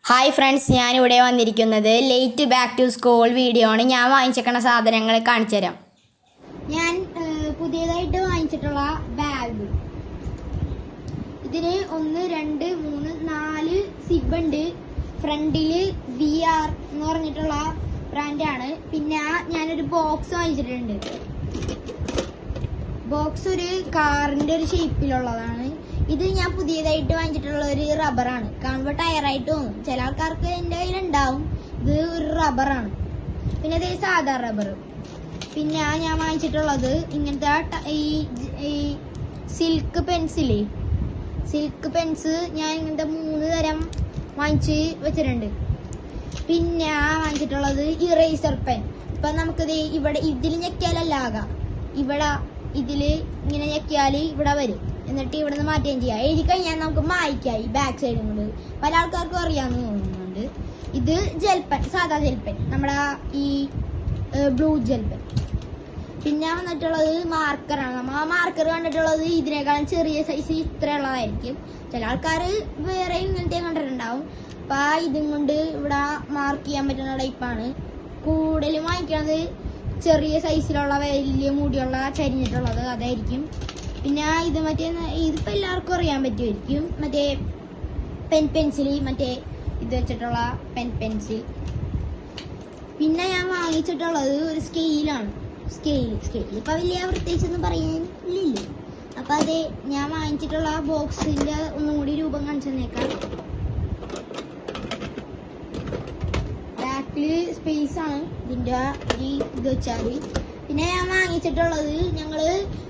Hi friends, ഞാനിവിടെ വന്നിരിക്കുന്നത് late back to school video ആണ്. ഞാൻ വാങ്ങിച്ചേക്കണ സാധനങ്ങൾ കാണിച്ചു തരാം. ഞാൻ പുതിയതായിട്ട് വാങ്ങിച്ചിട്ടുള്ള ബാഗ്. ഇതിന് 1 2 3 4 സിബ് ഉണ്ട്. ഫ്രണ്ടില് VR എന്ന് പറഞ്ഞിട്ടുള്ള ബ്രാൻഡാണ്. പിന്നെ ഞാനൊരു ബോക്സ് വാങ്ങിച്ചിട്ടുണ്ട്. ബോക്സ് ഒരു കാറിന്റെ ഒരു ഷേപ്പിലുള്ളതാണ്. ഇത് ഞാൻ പുതിയതായിട്ട് വാങ്ങിച്ചിട്ടുള്ള ഒരു റബ്ബറാണ്. കാണുമ്പോൾ ടയറായിട്ട് തോന്നും, ചില ആൾക്കാർക്ക് എൻ്റെ കയ്യിലുണ്ടാവും. ഇത് ഒരു റബ്ബറാണ്. പിന്നെ ഇത് സാധാ റബ്ബർ. പിന്നെ ഞാൻ വാങ്ങിച്ചിട്ടുള്ളത് ഇങ്ങനത്തെ ഈ സിൽക്ക് പെൻസില്. സിൽക്ക് പെൻസ് ഞാൻ ഇങ്ങനത്തെ 3 തരം വാങ്ങിച്ച് വെച്ചിട്ടുണ്ട്. പിന്നെ വാങ്ങിച്ചിട്ടുള്ളത് ഇറേസർ പെൻ. ഇപ്പൊ നമുക്കിത് ഇവിടെ ഇതിൽ ഞെക്കിയാലല്ല ആകാം, ഇവിടെ ഇതില് ഇങ്ങനെ ഞെക്കിയാല് ഇവിടെ വരും. എന്നിട്ട് ഇവിടെ നിന്ന് മാറ്റുകയും ചെയ്യാം. എഴുതി കഴിഞ്ഞാൽ നമുക്ക് മായ്ക്കായി ബാക്ക് സൈഡും കൊണ്ട്. പല ആൾക്കാർക്കും അറിയാമെന്ന് തോന്നുന്നുണ്ട്. ഇത് ജെൽപെൻ, സാധാ ജെൽപെൻ, നമ്മുടെ ഈ ബ്ലൂ ജെൽപെൻ. പിന്നെ വന്നിട്ടുള്ളത് മാർക്കറാണ്. നമ്മൾ ആ മാർക്കർ കണ്ടിട്ടുള്ളത് ഇതിനേക്കാളും ചെറിയ സൈസ് ഇത്രയുള്ളതായിരിക്കും. ചില ആൾക്കാർ വേറെ ഇങ്ങനത്തെ കണ്ടിട്ടുണ്ടാവും. അപ്പൊ ഇതും കൊണ്ട് ഇവിടെ മാർക്ക് ചെയ്യാൻ പറ്റുന്ന ടൈപ്പാണ്. കൂടുതലും വാങ്ങിക്കുന്നത് ചെറിയ സൈസിലുള്ള വലിയ മുടിയുള്ള ചരിഞ്ഞിട്ടുള്ളത് അതായിരിക്കും. പിന്നെ ഇത് ഇതിപ്പോ എല്ലാവർക്കും അറിയാൻ പറ്റുമായിരിക്കും, മറ്റേ പെൻസിൽ, മറ്റേ ഇത് വെച്ചിട്ടുള്ള പെൻസിൽ. പിന്നെ ഞാൻ വാങ്ങിച്ചിട്ടുള്ളത് ഒരു സ്കെയിലാണ്. സ്കെയിൽ ഇപ്പൊ വലിയ പ്രത്യേകിച്ചൊന്നും പറയാനില്ലല്ലോ. അപ്പൊ അതെ, ഞാൻ വാങ്ങിച്ചിട്ടുള്ള ബോക്സിന്റെ ഒന്നും കൂടി രൂപം കാണിച്ചു തന്നേക്കാം. ബാക്കില് സ്പേസ് ആണ് ഇതിന്റെ ഇത് വെച്ചാല്. പിന്നെ ഞാൻ വാങ്ങിച്ചിട്ടുള്ളത്, ഞങ്ങള്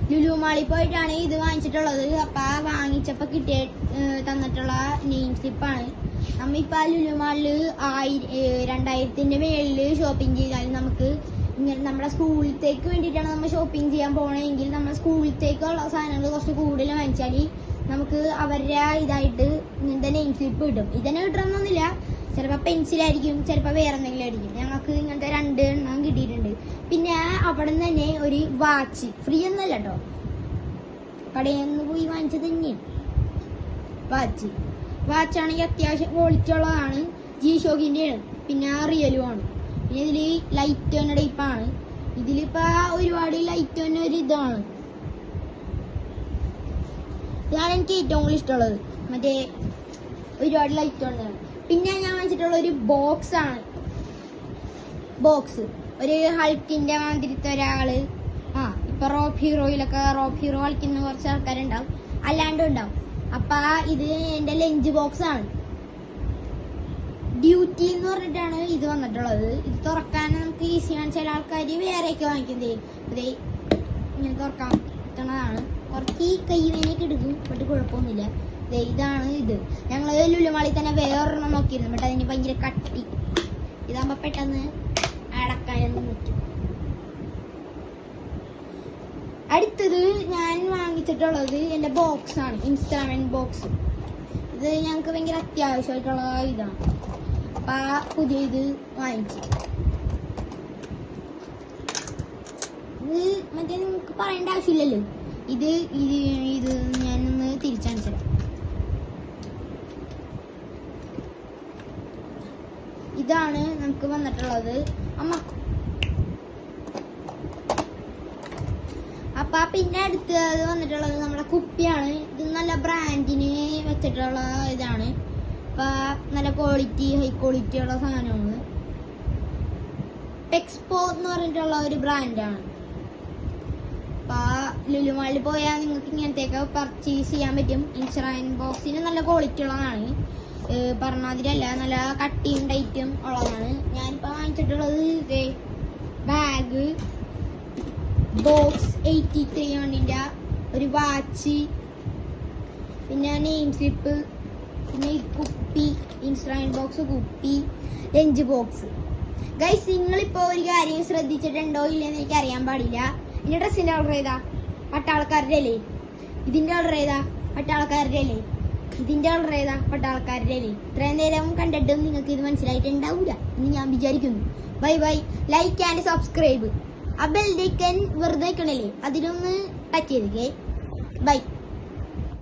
ലുലു മാളിൽ പോയിട്ടാണ് ഇത് വാങ്ങിച്ചിട്ടുള്ളത്. അപ്പൊ വാങ്ങിച്ചപ്പോ തന്നിട്ടുള്ള നെയിം സ്ലിപ്പാണ്. നമ്മിപ്പോ ലുലു മാളില് 2000-ന്റെ മേളില് ഷോപ്പിംഗ് ചെയ്താലും നമുക്ക് ഇങ്ങനെ നമ്മുടെ സ്കൂളിലത്തേക്ക് വേണ്ടിയിട്ടാണ് നമ്മൾ ഷോപ്പിംഗ് ചെയ്യാൻ പോകണമെങ്കിൽ നമ്മുടെ സ്കൂളിലത്തേക്കുള്ള സാധനങ്ങൾ കുറച്ച് കൂടുതൽ വാങ്ങിച്ചാൽ നമുക്ക് അവരുടെ ഇതായിട്ട് ഇങ്ങനത്തെ നെയിം സ്ലിപ്പ് കിട്ടും. ഇതന്നെ കിട്ടണമെന്നൊന്നുമില്ല, ചിലപ്പോൾ പെൻസിലായിരിക്കും, ചിലപ്പോൾ വേറെ എന്തെങ്കിലും ആയിരിക്കും. ഞങ്ങൾക്ക് ഇങ്ങനത്തെ 2 എണ്ണം കിട്ടിയിട്ടുണ്ട്. പിന്നെ അവിടെ നിന്ന് തന്നെ ഒരു വാച്ച്, ഫ്രീ ഒന്നല്ല കേട്ടോ, കടയിൽ നിന്ന് പോയി വാങ്ങിച്ചത് തന്നെയാണ്. വാച്ചാണെങ്കിൽ അത്യാവശ്യം ക്വാളിറ്റി ഉള്ളതാണ്. G-Shockന്റെ ആണ്, പിന്നെ റിയലും ആണ്. പിന്നെ ഇതില് ലൈറ്റ് തന്നെ ടൈപ്പാണ്. ഇതിലിപ്പോ ഒരുപാട് ലൈറ്റ് തന്നെ ഒരു ഇതാണ്. ഇതാണ് എനിക്ക് ഏറ്റവും കൂടുതൽ ഇഷ്ടമുള്ളത്, മറ്റേ ഒരുപാട് ലൈറ്റ് ഉള്ളതാണ്. പിന്നെ ഞാൻ വാങ്ങിച്ചിട്ടുള്ള ഒരു ബോക്സ് ആണ്. ബോക്സ് ഒരു ഹൾക്കിന്റെ മാതിരത്തെ ഒരാള്. ഇപ്പൊ റോപ്പ് ഹീറോ കളിക്കുന്ന കുറച്ച് ആൾക്കാരുണ്ടാവും, അല്ലാണ്ടും ഉണ്ടാവും. അപ്പൊ ഇത് എന്റെ ലഞ്ച് ബോക്സ് ആണ്. ഡ്യൂട്ടി എന്ന് പറഞ്ഞിട്ടാണ് ഇത് വന്നിട്ടുള്ളത്. ഇത് തുറക്കാൻ നമുക്ക് ഈസിയാണ്. ചില ആൾക്കാർ വേറെയൊക്കെ വാങ്ങിക്കുന്നതേ ഇതേ ഇങ്ങനെ തുറക്കാൻ പറ്റുന്നതാണ്. കുറച്ച് കൈ വേനൊക്കെ എടുക്കും, ബട്ട് കുഴപ്പമൊന്നുമില്ല. ഇതാണ് ഇത്. ഞങ്ങൾ ലുലുമാളിൽ തന്നെ വേറൊരെണ്ണം നോക്കിയിരുന്നു, ബട്ട് അതിന് ഭയങ്കര കട്ടി. ഇതാകുമ്പോ പെട്ടെന്ന് അടക്കാനൊന്നും പറ്റും. അടുത്തത് ഞാൻ വാങ്ങിച്ചിട്ടുള്ളത് എന്റെ ബോക്സ് ആണ്, ഇൻസ്ട്രുമെന്റ് ബോക്സ്. ഇത് ഞങ്ങൾക്ക് ഭയങ്കര അത്യാവശ്യമായിട്ടുള്ള ഇതാണ്. അപ്പൊ പുതിയ ഇത് വാങ്ങിച്ചു. ഇത് മറ്റേ നിങ്ങൾക്ക് പറയേണ്ട ആവശ്യമില്ലല്ലോ. ഇത് ഞാനൊന്ന് തിരിച്ചടിച്ചത്. ഇതാണ് നമുക്ക് വന്നിട്ടുള്ളത്. അപ്പൊ പിന്നെ അടുത്തത് വന്നിട്ടുള്ളത് നമ്മുടെ കുപ്പിയാണ്. ഇത് നല്ല ബ്രാൻഡിന് വെച്ചിട്ടുള്ള ഇതാണ്. അപ്പൊ നല്ല ക്വാളിറ്റി, ഹൈ ക്വാളിറ്റി ഉള്ള സാധനമാണ്. ടെക്സ്പോ എന്ന് പറഞ്ഞിട്ടുള്ള ഒരു ബ്രാൻഡാണ്. അപ്പൊ ലുലുമാളിൽ പോയാൽ നിങ്ങൾക്ക് ഇങ്ങനത്തെയൊക്കെ പർച്ചേസ് ചെയ്യാൻ പറ്റും. ഇൻസ്ട്രുമെന്റ് ബോക്സിന് നല്ല ക്വാളിറ്റി ഉള്ളതാണ്, പറഞ്ഞാതിരല്ല, നല്ല കട്ടിയും ടൈറ്റും ഉള്ളതാണ്. ഞാനിപ്പോൾ വാങ്ങിച്ചിട്ടുള്ളത് ബാഗ്, ബോക്സ് 83 ഒരു വാച്ച്, പിന്നെ നെയിം സ്ലിപ്പ്, പിന്നെ കുപ്പി, ഇൻസ്ട്രുമെന്റ് ബോക്സ്, കുപ്പി, ലഞ്ച് ബോക്സ്. ഗൈസ്, നിങ്ങളിപ്പോൾ ഒരു കാര്യം ശ്രദ്ധിച്ചിട്ടുണ്ടോ ഇല്ലെന്ന് എനിക്ക് അറിയാൻ പാടില്ല. ഇതിന്റെ ഡ്രസ്സിന്റെ ഓർഡർ ചെയ്താ പട്ടാളക്കാരുടെ അല്ലേ? ഇതിന്റെ ഓർഡർ ചെയ്താ പട്ടാളക്കാരുടെ അല്ലേ? ഇതിന്റെ ഓർഡർ ചെയ്താ പട്ടാളക്കാരുടെ അല്ലേ? ഇത്രയും നേരം കണ്ടിട്ടും നിങ്ങൾക്ക് ഇത് മനസ്സിലായിട്ടുണ്ടാവില്ല എന്ന് ഞാൻ വിചാരിക്കുന്നു. Bye, like and subscribe. ആ ബെൽ ഐക്കൺ വെറുതെ വെക്കണല്ലേ, അതിലൊന്ന് ടച്ച് ചെയ്തേ. ബൈ.